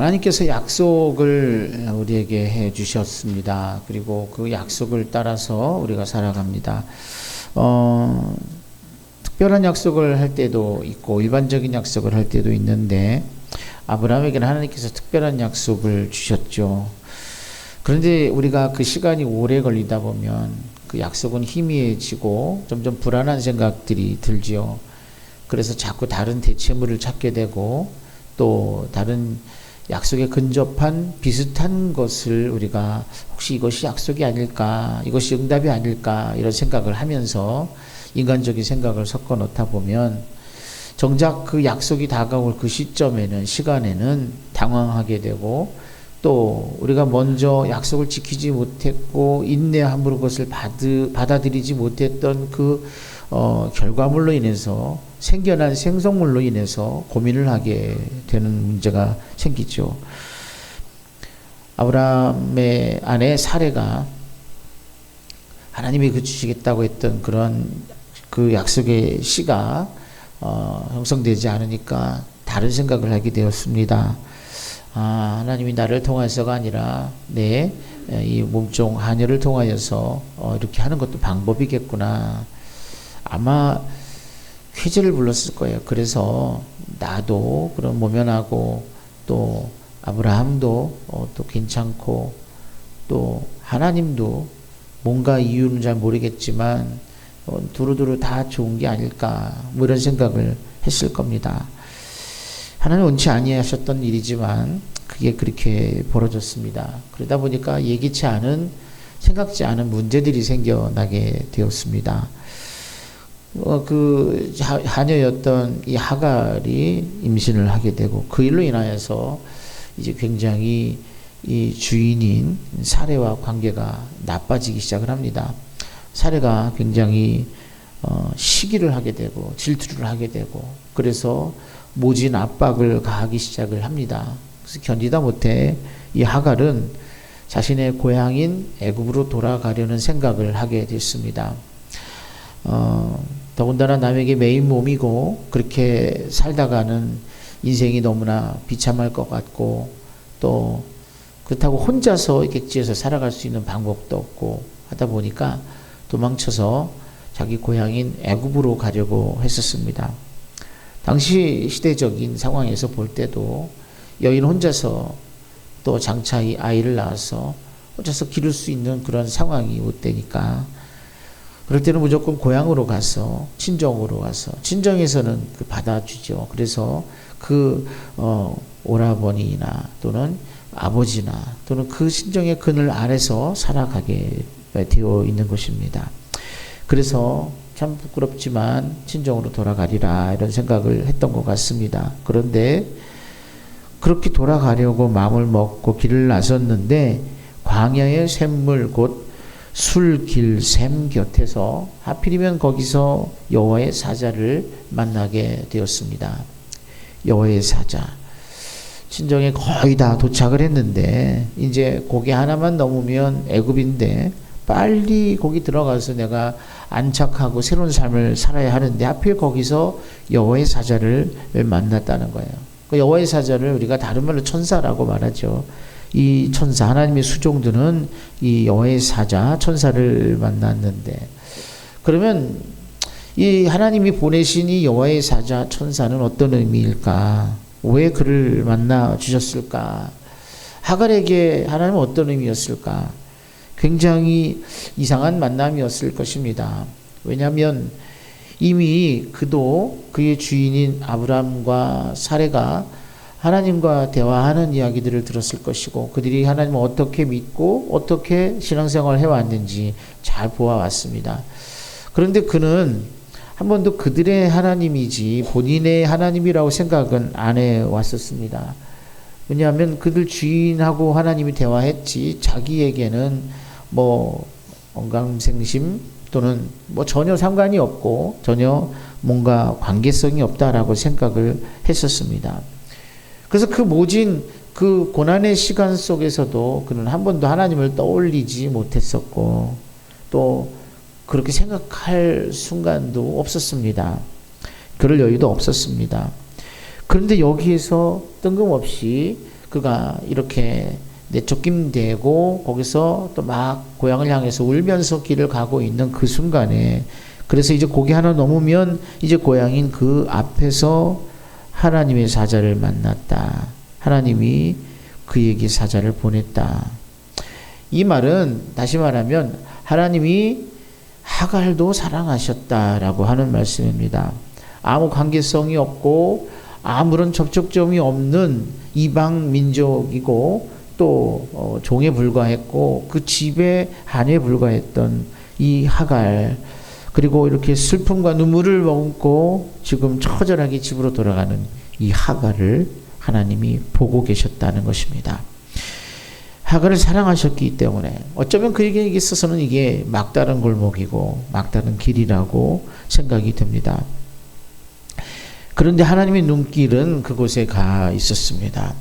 하나님께서 약속을 우리에게 해 주셨습니다. 그리고 그 약속을 따라서 우리가 살아갑니다. 특별한 약속을 할 때도 있고 일반적인 약속을 할 때도 있는데 아브라함에게는 하나님께서 특별한 약속을 주셨죠. 그런데 우리가 그 시간이 오래 걸리다 보면 그 약속은 희미해지고 점점 불안한 생각들이 들지요. 그래서 자꾸 다른 대체물을 찾게 되고 또 다른 약속에 근접한 비슷한 것을 우리가 혹시 이것이 약속이 아닐까, 이것이 응답이 아닐까 이런 생각을 하면서 인간적인 생각을 섞어 놓다 보면 정작 그 약속이 다가올 그 시간에는 당황하게 되고 또 우리가 먼저 약속을 지키지 못했고 인내함으로 그것을 받아들이지 못했던 그 결과물로 인해서 생겨난 생성물로 인해서 고민을 하게 되는 문제가 생기죠. 아브라함의 아내 사레가 하나님이 주시겠다고 했던 그런 그 약속의 씨가 형성되지 않으니까 다른 생각을 하게 되었습니다. 하나님이 나를 통해서가 아니라 내 이 몸종 하녀를 통하여서 이렇게 하는 것도 방법이겠구나. 아마 쾌재를 불렀을 거예요. 그래서 나도 그런 모면하고 또 아브라함도 또 괜찮고 또 하나님도 뭔가 이유는 잘 모르겠지만 두루두루 다 좋은 게 아닐까 뭐 이런 생각을 했을 겁니다. 하나님 원치 아니하셨던 일이지만 그게 그렇게 벌어졌습니다. 그러다 보니까 예기치 않은 생각지 않은 문제들이 생겨나게 되었습니다. 그 하녀였던 이 하갈이 임신을 하게 되고 그 일로 인하여서 이제 굉장히 이 주인인 사레와 관계가 나빠지기 시작을 합니다. 사레가 굉장히 시기를 하게 되고 질투를 하게 되고 그래서 모진 압박을 가하기 시작을 합니다. 그래서 견디다 못해 이 하갈은 자신의 고향인 애굽으로 돌아가려는 생각을 하게 됐습니다. 더군다나 남에게 매인 몸이고 그렇게 살다가는 인생이 너무나 비참할 것 같고 또 그렇다고 혼자서 객지에서 살아갈 수 있는 방법도 없고 하다 보니까 도망쳐서 자기 고향인 애굽으로 가려고 했었습니다. 당시 시대적인 상황에서 볼 때도 여인 혼자서 또 장차 이 아이를 낳아서 혼자서 기를 수 있는 그런 상황이 못 되니까 그럴 때는 무조건 고향으로 가서 친정으로 가서 친정에서는 받아주죠. 그래서 오라버니나 또는 아버지나 또는 그 친정의 그늘 아래서 살아가게 되어 있는 것입니다. 그래서 참 부끄럽지만 친정으로 돌아가리라 이런 생각을 했던 것 같습니다. 그런데 그렇게 돌아가려고 마음을 먹고 길을 나섰는데 광야의 샘물 곧 술길샘 곁에서 하필이면 거기서 여호와의 사자를 만나게 되었습니다. 여호와의 사자. 친정에 거의 다 도착을 했는데 이제 고개 하나만 넘으면 애굽인데 빨리 거기 들어가서 내가 안착하고 새로운 삶을 살아야 하는데 하필 거기서 여호와의 사자를 만났다는 거예요. 그 여호와의 사자를 우리가 다른 말로 천사라고 말하죠. 이 천사 하나님의 수종들은 이 여호와의 사자 천사를 만났는데 그러면 이 하나님이 보내신 이 여호와의 사자 천사는 어떤 의미일까? 왜 그를 만나 주셨을까? 하갈에게 하나님은 어떤 의미였을까? 굉장히 이상한 만남이었을 것입니다. 왜냐하면 이미 그도 그의 주인인 아브라함과 사레가 하나님과 대화하는 이야기들을 들었을 것이고 그들이 하나님을 어떻게 믿고 어떻게 신앙생활을 해왔는지 잘 보아왔습니다. 그런데 그는 한 번도 그들의 하나님이지 본인의 하나님이라고 생각은 안 해왔었습니다. 왜냐하면 그들 주인하고 하나님이 대화했지 자기에게는 언감생심 또는 전혀 상관이 없고 전혀 뭔가 관계성이 없다라고 생각을 했었습니다. 그래서 그 모진 그 고난의 시간 속에서도 그는 한 번도 하나님을 떠올리지 못했었고 또 그렇게 생각할 순간도 없었습니다. 그럴 여유도 없었습니다. 그런데 여기에서 뜬금없이 그가 이렇게 내쫓김되고 거기서 또 막 고향을 향해서 울면서 길을 가고 있는 그 순간에, 그래서 이제 고개 하나 넘으면 이제 고향인 그 앞에서 하나님의 사자를 만났다. 하나님이 그에게 사자를 보냈다. 이 말은 다시 말하면 하나님이 하갈도 사랑하셨다라고 하는 말씀입니다. 아무 관계성이 없고 아무런 접촉점이 없는 이방 민족이고 또 종에 불과했고 그 집의 한에 불과했던 이 하갈, 그리고 이렇게 슬픔과 눈물을 머금고 지금 처절하게 집으로 돌아가는 이 하갈을 하나님이 보고 계셨다는 것입니다. 하갈을 사랑하셨기 때문에 어쩌면 그에게 있어서는 이게 막다른 골목이고 막다른 길이라고 생각이 됩니다. 그런데 하나님의 눈길은 그곳에 가 있었습니다.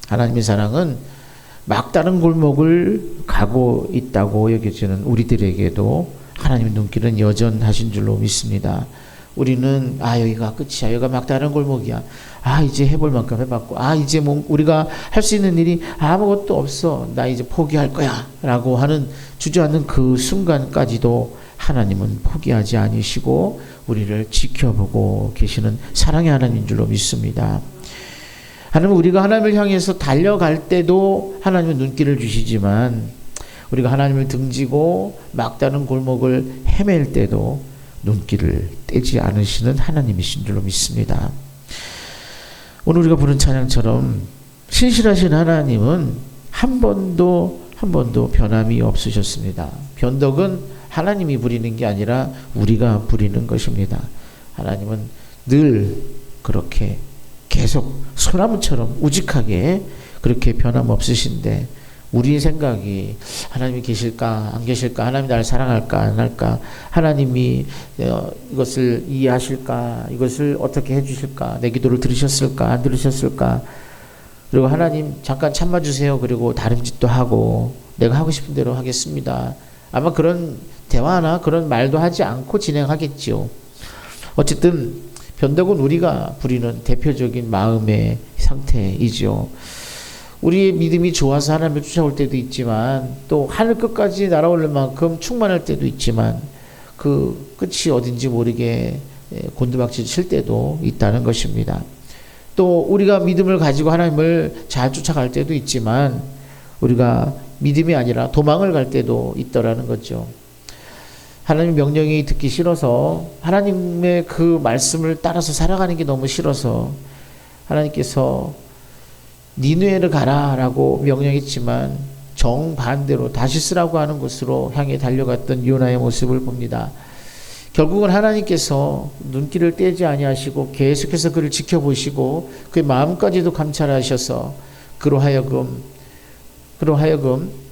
하나님의 사랑은 막다른 골목을 가고 있다고 여겨지는 우리들에게도 하나님의 눈길은 여전하신 줄로 믿습니다. 우리는 여기가 끝이야, 여기가 막다른 골목이야, 이제 해볼 만큼 해봤고, 이제 뭐 우리가 할 수 있는 일이 아무것도 없어, 나 이제 포기할 거야 라고 하는 주저앉는 그 순간까지도 하나님은 포기하지 않으시고 우리를 지켜보고 계시는 사랑의 하나님인 줄로 믿습니다. 하나님은 우리가 하나님을 향해서 달려갈 때도 하나님은 눈길을 주시지만 우리가 하나님을 등지고 막다른 골목을 헤맬 때도 눈길을 떼지 않으시는 하나님이신 줄로 믿습니다. 오늘 우리가 부른 찬양처럼 신실하신 하나님은 한 번도 변함이 없으셨습니다. 변덕은 하나님이 부리는 게 아니라 우리가 부리는 것입니다. 하나님은 늘 그렇게 계속 소나무처럼 우직하게 그렇게 변함없으신데 우리의 생각이 하나님이 계실까 안 계실까, 하나님이 나를 사랑할까 안 할까, 하나님이 이것을 이해하실까, 이것을 어떻게 해주실까, 내 기도를 들으셨을까 안 들으셨을까, 그리고 하나님 잠깐 참아주세요, 그리고 다른 짓도 하고 내가 하고 싶은 대로 하겠습니다, 아마 그런 대화나 그런 말도 하지 않고 진행하겠지요. 어쨌든 변덕은 우리가 부리는 대표적인 마음의 상태이죠. 우리의 믿음이 좋아서 하나님을 쫓아올 때도 있지만 또 하늘 끝까지 날아올 만큼 충만할 때도 있지만 그 끝이 어딘지 모르게 곤두박질 칠 때도 있다는 것입니다. 또 우리가 믿음을 가지고 하나님을 잘 쫓아갈 때도 있지만 우리가 믿음이 아니라 도망을 갈 때도 있더라는 거죠. 하나님 명령이 듣기 싫어서, 하나님의 그 말씀을 따라서 살아가는 게 너무 싫어서 하나님께서 니느웨를 가라라고 명령했지만 정반대로 다시스라고 하는 곳으로 향해 달려갔던 요나의 모습을 봅니다. 결국은 하나님께서 눈길을 떼지 아니하시고 계속해서 그를 지켜보시고 그의 마음까지도 감찰하셔서 그로 하여금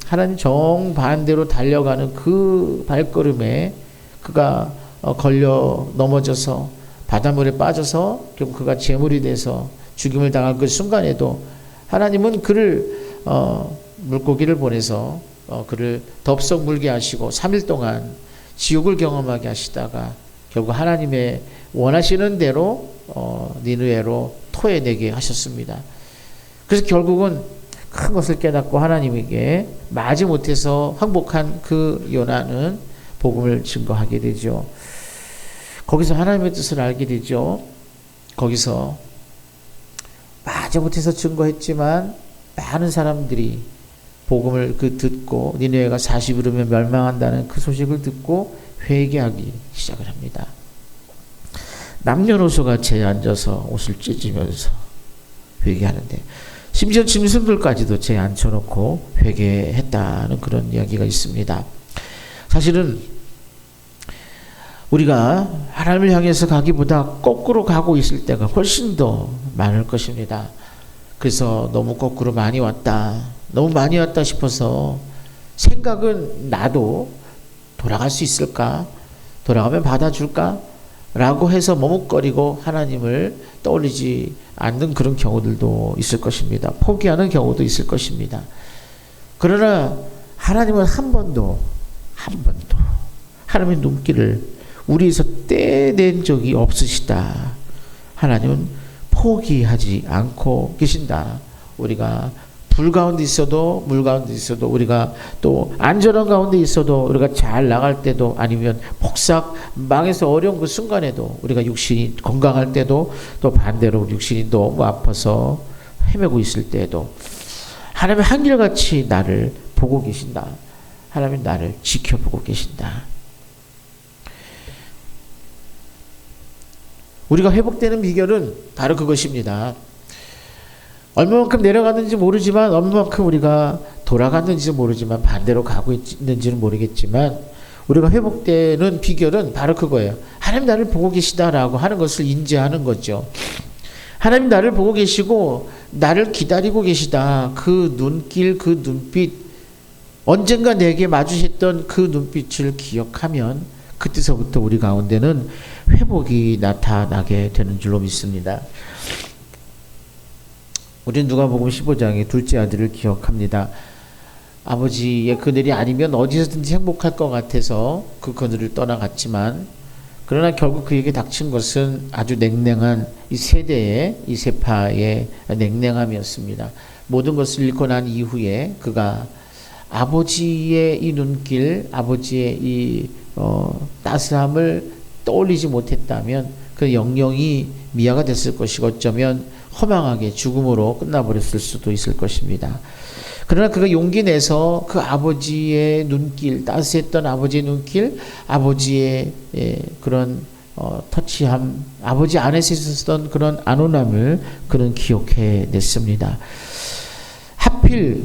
하나님 정반대로 달려가는 그 발걸음에 그가 걸려 넘어져서 바닷물에 빠져서 결국 그가 제물이 돼서 죽임을 당할 그 순간에도 하나님은 그를 물고기를 보내서 그를 덥석 물게 하시고 3일 동안 지옥을 경험하게 하시다가 결국 하나님의 원하시는 대로 니느웨로 토해내게 하셨습니다. 그래서 결국은 큰 것을 깨닫고 하나님에게 마지못해서 항복한 그 요나는 복음을 증거하게 되죠. 거기서 하나님의 뜻을 알게 되죠. 거기서 마지못해서 증거했지만 많은 사람들이 복음을 듣고 니느웨가 40일이면 멸망한다는 그 소식을 듣고 회개하기 시작을 합니다. 남녀노소 같이 앉아서 옷을 찢으면서 회개하는데 심지어 짐승들까지도 제 앉혀놓고 회개했다는 그런 이야기가 있습니다. 사실은 우리가 하나님을 향해서 가기보다 거꾸로 가고 있을 때가 훨씬 더 많을 것입니다. 그래서 너무 거꾸로 많이 왔다 싶어서 생각은 나도 돌아갈 수 있을까? 돌아가면 받아줄까? 라고 해서 머뭇거리고 하나님을 떠올리지 않는 그런 경우들도 있을 것입니다. 포기하는 경우도 있을 것입니다. 그러나 하나님은 한 번도 하나님의 눈길을 우리에서 떼낸 적이 없으시다. 하나님은 포기하지 않고 계신다. 우리가 불 가운데 있어도 물 가운데 있어도 우리가 또 안전한 가운데 있어도 우리가 잘 나갈 때도 아니면 폭삭 망해서 어려운 그 순간에도 우리가 육신이 건강할 때도 또 반대로 육신이 너무 아파서 헤매고 있을 때에도 하나님이 한결같이 나를 보고 계신다. 하나님이 나를 지켜보고 계신다. 우리가 회복되는 비결은 바로 그것입니다. 얼마만큼 내려갔는지 모르지만 얼마만큼 우리가 돌아갔는지 모르지만 반대로 가고 있는지는 모르겠지만 우리가 회복되는 비결은 바로 그거예요. 하나님 나를 보고 계시다라고 하는 것을 인지하는 거죠. 하나님 나를 보고 계시고 나를 기다리고 계시다. 그 눈길, 그 눈빛, 언젠가 내게 마주쳤던 그 눈빛을 기억하면 그때서부터 우리 가운데는 회복이 나타나게 되는 줄로 믿습니다. 우리는 누가복음 15장의 둘째 아들을 기억합니다. 아버지의 그늘이 아니면 어디서든지 행복할 것 같아서 그 그늘을 떠나갔지만 그러나 결국 그에게 닥친 것은 아주 냉랭한 이 세대의 이 세파의 냉랭함이었습니다. 모든 것을 잃고 난 이후에 그가 아버지의 이 눈길, 아버지의 이 따스함을 떠올리지 못했다면 그 영영이 미아가 됐을 것이고 어쩌면 허망하게 죽음으로 끝나버렸을 수도 있을 것입니다. 그러나 그가 용기 내서 그 아버지의 눈길, 따스했던 아버지의 눈길, 아버지의 그런 터치함, 아버지 안에서 있었던 그런 안온함을 그는 기억해 냈습니다. 하필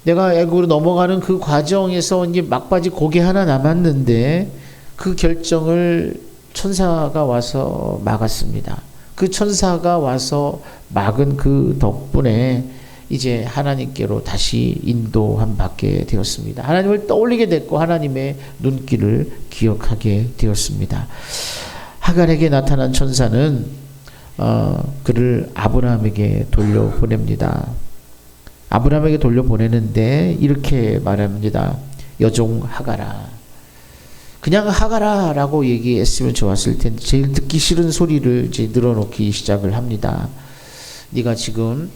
내가 애국으로 넘어가는 그 과정에서 이제 막바지 고개 하나 남았는데 그 결정을 천사가 와서 막았습니다. 그 천사가 와서 막은 그 덕분에 이제 하나님께로 다시 인도함 받게 되었습니다. 하나님을 떠올리게 됐고 하나님의 눈길을 기억하게 되었습니다. 하갈에게 나타난 천사는 그를 아브라함에게 돌려보냅니다. 아브라함에게 돌려보내는데 이렇게 말합니다. 여종 하갈아. 그냥 하갈아라고 얘기했으면 좋았을 텐데 제일 듣기 싫은 소리를 이제 늘어놓기 시작을 합니다. 네가 지금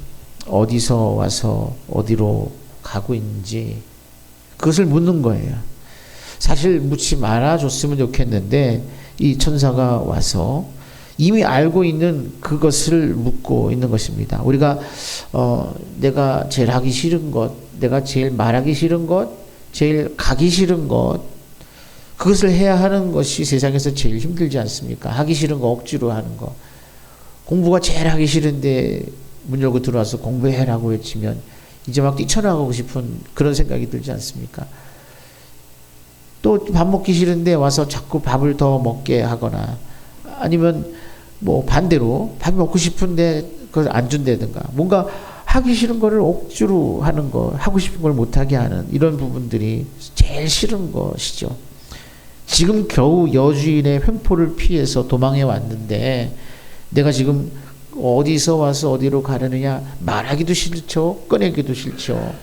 어디서 와서 어디로 가고 있는지 그것을 묻는 거예요. 사실 묻지 말아줬으면 좋겠는데 이 천사가 와서 이미 알고 있는 그것을 묻고 있는 것입니다. 우리가 내가 제일 하기 싫은 것, 내가 제일 말하기 싫은 것, 제일 가기 싫은 것, 그것을 해야 하는 것이 세상에서 제일 힘들지 않습니까? 하기 싫은 거 억지로 하는 거. 공부가 제일 하기 싫은데 문 열고 들어와서 공부해라고 외치면 이제 막 뛰쳐나가고 싶은 그런 생각이 들지 않습니까? 또 밥 먹기 싫은데 와서 자꾸 밥을 더 먹게 하거나 아니면 뭐 반대로 밥 먹고 싶은데 그걸 안 준다든가 뭔가 하기 싫은 거를 억지로 하는 거, 하고 싶은 걸 못하게 하는 이런 부분들이 제일 싫은 것이죠. 지금 겨우 여주인의 횡포를 피해서 도망해 왔는데 내가 지금 어디서 와서 어디로 가려느냐 말하기도 싫죠. 꺼내기도 싫죠.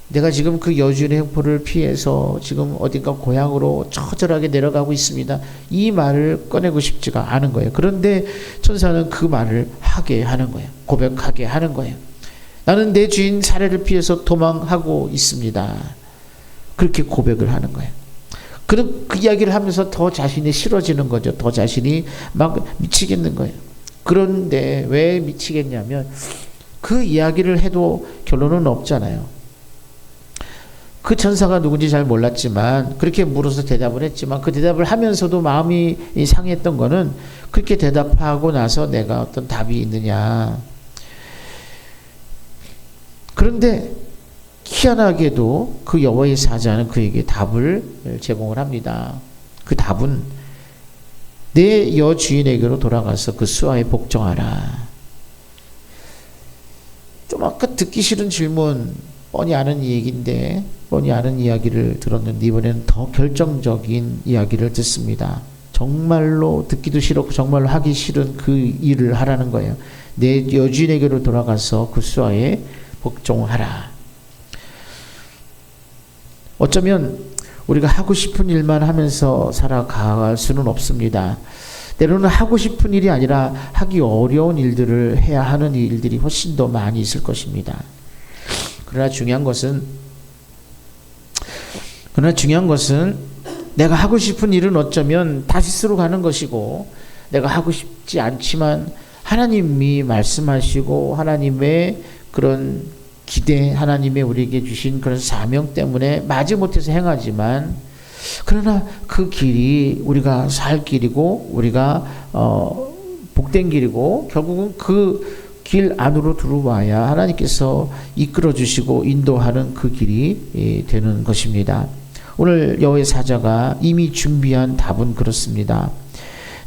내가 지금 그 여주인의 횡포를 피해서 지금 어딘가 고향으로 처절하게 내려가고 있습니다. 이 말을 꺼내고 싶지가 않은 거예요. 그런데 천사는 그 말을 하게 하는 거예요. 고백하게 하는 거예요. 나는 내 주인 살해를 피해서 도망하고 있습니다. 그렇게 고백을 하는 거예요. 그 이야기를 하면서 더 자신이 싫어지는 거죠. 더 자신이 막 미치겠는 거예요. 그런데 왜 미치겠냐면 그 이야기를 해도 결론은 없잖아요. 그 천사가 누군지 잘 몰랐지만 그렇게 물어서 대답을 했지만 그 대답을 하면서도 마음이 상했던 거는 그렇게 대답하고 나서 내가 어떤 답이 있느냐. 그런데 희한하게도 그 여호와의 사자는 그에게 답을 제공을 합니다. 그 답은 내 여주인에게로 돌아가서 그 수하에 복종하라. 좀 아까 듣기 싫은 질문, 뻔히 아는 얘기인데 뻔히 아는 이야기를 들었는데 이번에는 더 결정적인 이야기를 듣습니다. 정말로 듣기도 싫었고 정말로 하기 싫은 그 일을 하라는 거예요. 내 여주인에게로 돌아가서 그 수하에 복종하라. 어쩌면 우리가 하고 싶은 일만 하면서 살아갈 수는 없습니다. 때로는 하고 싶은 일이 아니라 하기 어려운 일들을 해야 하는 일들이 훨씬 더 많이 있을 것입니다. 그러나 중요한 것은 내가 하고 싶은 일은 어쩌면 다시스로 가는 것이고, 내가 하고 싶지 않지만 하나님이 말씀하시고 하나님의 그런 기대, 하나님의 우리에게 주신 그런 사명 때문에 마지못해서 행하지만, 그러나 그 길이 우리가 살 길이고 우리가 복된 길이고, 결국은 그 길 안으로 들어와야 하나님께서 이끌어 주시고 인도하는 그 길이 되는 것입니다. 오늘 여호와의 사자가 이미 준비한 답은 그렇습니다.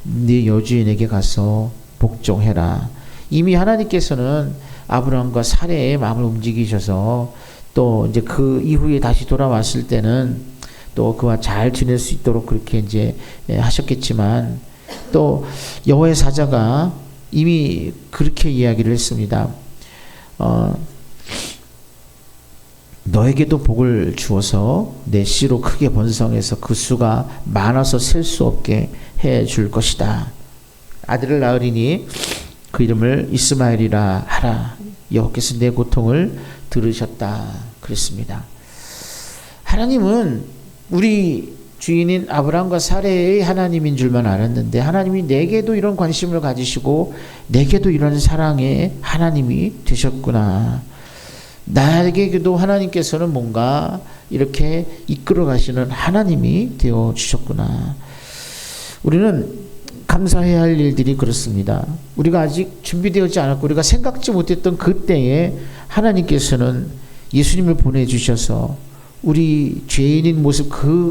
네 여주인에게 가서 복종해라. 이미 하나님께서는 아브라함과 사레의 마음을 움직이셔서 또 이제 그 이후에 다시 돌아왔을 때는 또 그와 잘 지낼 수 있도록 그렇게 이제 하셨겠지만, 또 여호와의 사자가 이미 그렇게 이야기를 했습니다. 너에게도 복을 주어서 내 씨로 크게 번성해서 그 수가 많아서 셀 수 없게 해 줄 것이다. 아들을 낳으리니 그 이름을 이스마엘이라 하라. 여호와께서 내 고통을 들으셨다. 그랬습니다. 하나님은 우리 주인인 아브라함과 사레의 하나님인 줄만 알았는데, 하나님이 내게도 이런 관심을 가지시고 내게도 이런 사랑의 하나님이 되셨구나. 나에게도 하나님께서는 뭔가 이렇게 이끌어 가시는 하나님이 되어 주셨구나. 우리는 감사해야 할 일들이 그렇습니다. 우리가 아직 준비되지 않았고 우리가 생각지 못했던 그때에 하나님께서는 예수님을 보내주셔서 우리 죄인인 모습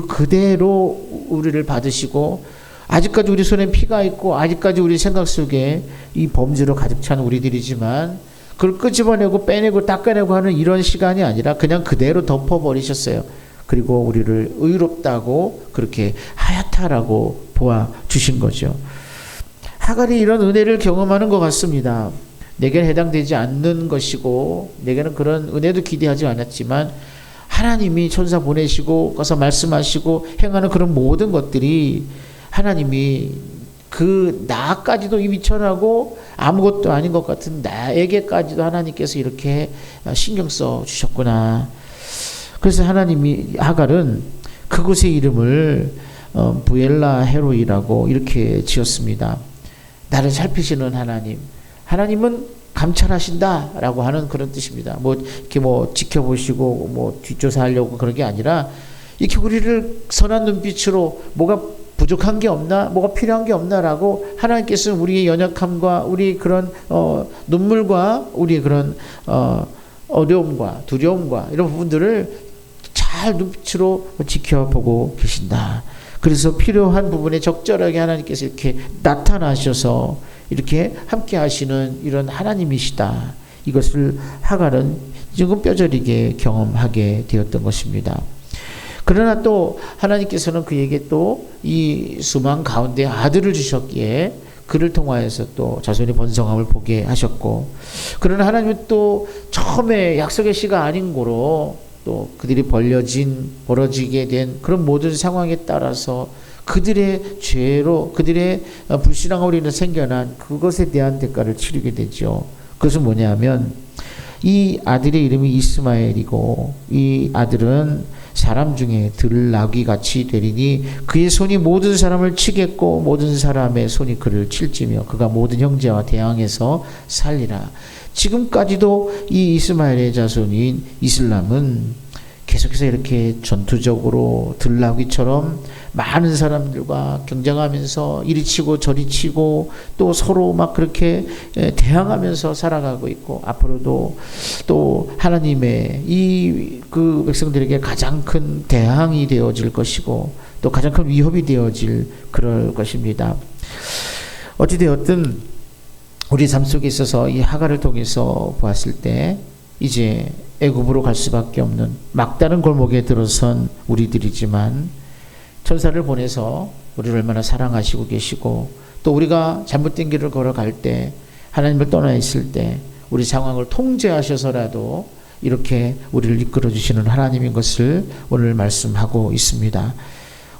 그대로 우리를 받으시고, 아직까지 우리 손에 피가 있고 아직까지 우리 생각 속에 이 범죄로 가득 찬 우리들이지만, 그걸 끄집어내고 빼내고 닦아내고 하는 이런 시간이 아니라 그냥 그대로 덮어버리셨어요. 그리고 우리를 의롭다고 그렇게 하얗다라고 보아주신 거죠. 하갈이 이런 은혜를 경험하는 것 같습니다. 내게는 해당되지 않는 것이고 내게는 그런 은혜도 기대하지 않았지만, 하나님이 천사 보내시고 가서 말씀하시고 행하는 그런 모든 것들이 하나님이 그 나까지도 이미 천하고 아무것도 아닌 것 같은 나에게까지도 하나님께서 이렇게 신경 써 주셨구나. 그래서 하나님이 하갈은 그곳의 이름을 부엘라 헤로이라고 이렇게 지었습니다. 나를 살피시는 하나님. 하나님은 감찰하신다라고 하는 그런 뜻입니다. 이렇게 지켜보시고 뒷조사하려고 그런 게 아니라, 이렇게 우리를 선한 눈빛으로 뭐가 부족한 게 없나, 뭐가 필요한 게 없나라고 하나님께서는 우리의 연약함과 우리 그런 눈물과 우리의 그런 어려움과 두려움과 이런 부분들을 잘 눈빛으로 지켜보고 계신다. 그래서 필요한 부분에 적절하게 하나님께서 이렇게 나타나셔서 이렇게 함께 하시는 이런 하나님이시다. 이것을 하갈은 지금 뼈저리게 경험하게 되었던 것입니다. 그러나 또 하나님께서는 그에게 또 이 수만 가운데 아들을 주셨기에 그를 통하여서 또 자손의 번성함을 보게 하셨고, 그러나 하나님은 또 처음에 약속의 씨가 아닌 고로 또 그들이 벌어지게 된 그런 모든 상황에 따라서 그들의 죄로, 그들의 불신앙으로 인해 생겨난 그것에 대한 대가를 치르게 되죠. 그것은 뭐냐면, 이 아들의 이름이 이스마엘이고 이 아들은 사람 중에 들나귀 같이 되리니 그의 손이 모든 사람을 치겠고 모든 사람의 손이 그를 칠지며 그가 모든 형제와 대항해서 살리라. 지금까지도 이 이스마엘의 자손인 이슬람은 계속해서 이렇게 전투적으로 들나귀처럼 많은 사람들과 경쟁하면서 이리 치고 저리 치고 또 서로 막 그렇게 대항하면서 살아가고 있고, 앞으로도 또 하나님의 그 백성들에게 가장 큰 대항이 되어질 것이고 또 가장 큰 위협이 되어질 그럴 것입니다. 어찌되었든 우리 삶 속에 있어서 이 하갈을 통해서 보았을 때 이제 애굽으로 갈 수밖에 없는 막다른 골목에 들어선 우리들이지만, 천사를 보내서 우리를 얼마나 사랑하시고 계시고 또 우리가 잘못된 길을 걸어갈 때, 하나님을 떠나 있을 때 우리 상황을 통제하셔서라도 이렇게 우리를 이끌어 주시는 하나님인 것을 오늘 말씀하고 있습니다.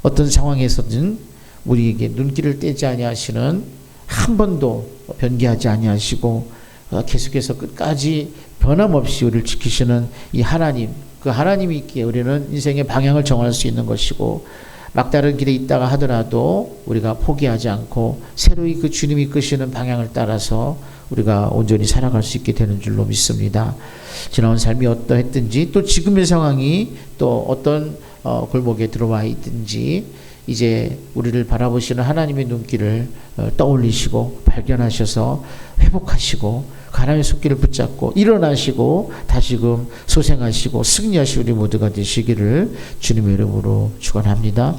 어떤 상황에서든 우리에게 눈길을 떼지 아니하시는, 한 번도 변개하지 아니하시고 계속해서 끝까지 변함없이 우리를 지키시는 이 하나님, 그 하나님이 있기에 우리는 인생의 방향을 정할 수 있는 것이고, 막다른 길에 있다가 하더라도 우리가 포기하지 않고 새로이 그 주님이 끄시는 방향을 따라서 우리가 온전히 살아갈 수 있게 되는 줄로 믿습니다. 지나온 삶이 어떠했든지, 또 지금의 상황이 또 어떤 골목에 들어와 있든지, 이제 우리를 바라보시는 하나님의 눈길을 떠올리시고 발견하셔서 회복하시고 하나님의 손길을 붙잡고 일어나시고 다시금 소생하시고 승리하시는 우리 모두가 되시기를 주님의 이름으로 축원합니다.